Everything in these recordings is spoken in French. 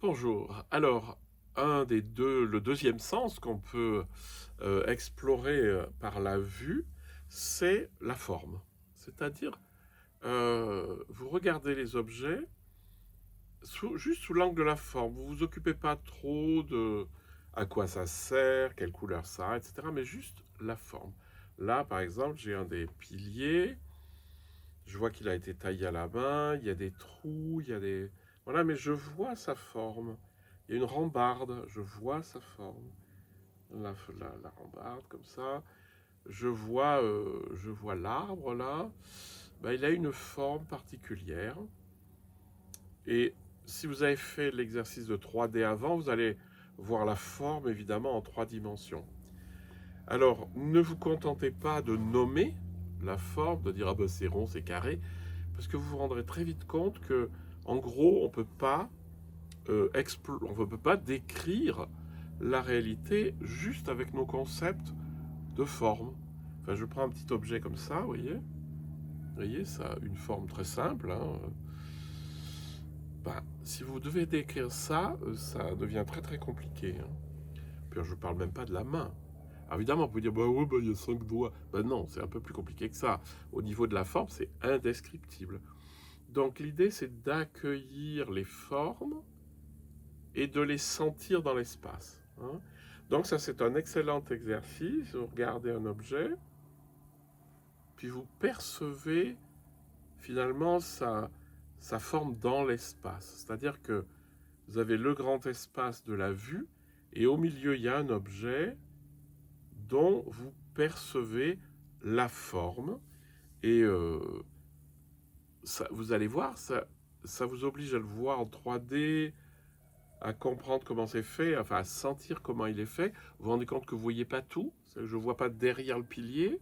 Bonjour. Alors, le deuxième sens qu'on peut explorer par la vue, c'est la forme. C'est-à-dire, vous regardez les objets juste sous l'angle de la forme. Vous vous occupez pas trop de à quoi ça sert, quelle couleur ça a, etc. Mais juste la forme. Là, par exemple, j'ai un des piliers. Je vois qu'il a été taillé à la main. Il y a des trous, il y a des... Voilà, mais je vois sa forme. Il y a une rambarde, je vois sa forme. La rambarde, comme ça. Je vois l'arbre, là. Ben, il a une forme particulière. Et si vous avez fait l'exercice de 3D avant, vous allez voir la forme, évidemment, en 3 dimensions. Alors, ne vous contentez pas de nommer la forme, de dire ah ben c'est rond, c'est carré, parce que vous vous rendrez très vite compte que, en gros, on ne peut pas décrire la réalité juste avec nos concepts de forme. Enfin, je prends un petit objet comme ça, vous voyez, ça a une forme très simple. Hein. Ben, si vous devez décrire ça, ça devient très très compliqué. Hein. Puis je ne parle même pas de la main. Alors évidemment, vous pouvez dire, bah ouais, bah, il y a 5 doigts. Ben non, c'est un peu plus compliqué que ça. Au niveau de la forme, c'est indescriptible. Donc l'idée, c'est d'accueillir les formes et de les sentir dans l'espace. Hein. Donc ça, c'est un excellent exercice. Vous regardez un objet, puis vous percevez finalement sa forme dans l'espace. C'est-à-dire que vous avez le grand espace de la vue, et au milieu, il y a un objet dont vous percevez la forme. Et vous allez voir, ça vous oblige à le voir en 3D, à comprendre comment c'est fait, enfin à sentir comment il est fait. Vous vous rendez compte que vous ne voyez pas tout, je ne vois pas derrière le pilier.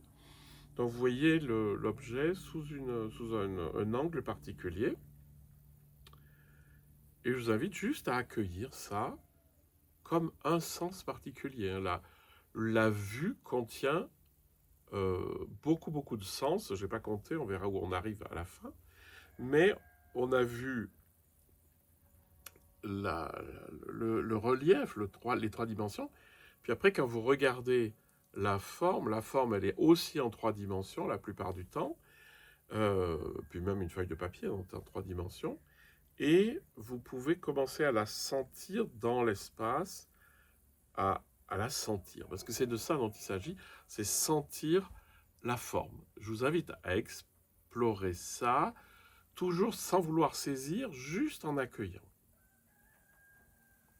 Donc vous voyez l'objet sous un angle particulier. Et je vous invite juste à accueillir ça comme un sens particulier. Hein. La vue contient beaucoup de sens. Je ne vais pas compter, on verra où on arrive à la fin. Mais on a vu la, le relief, les 3 dimensions. Puis après, quand vous regardez la forme, elle est aussi en 3 dimensions la plupart du temps. Puis même une feuille de papier est en 3 dimensions. Et vous pouvez commencer à la sentir dans l'espace, à la sentir. Parce que c'est de ça dont il s'agit, c'est sentir la forme. Je vous invite à explorer ça, toujours sans vouloir saisir, juste en accueillant.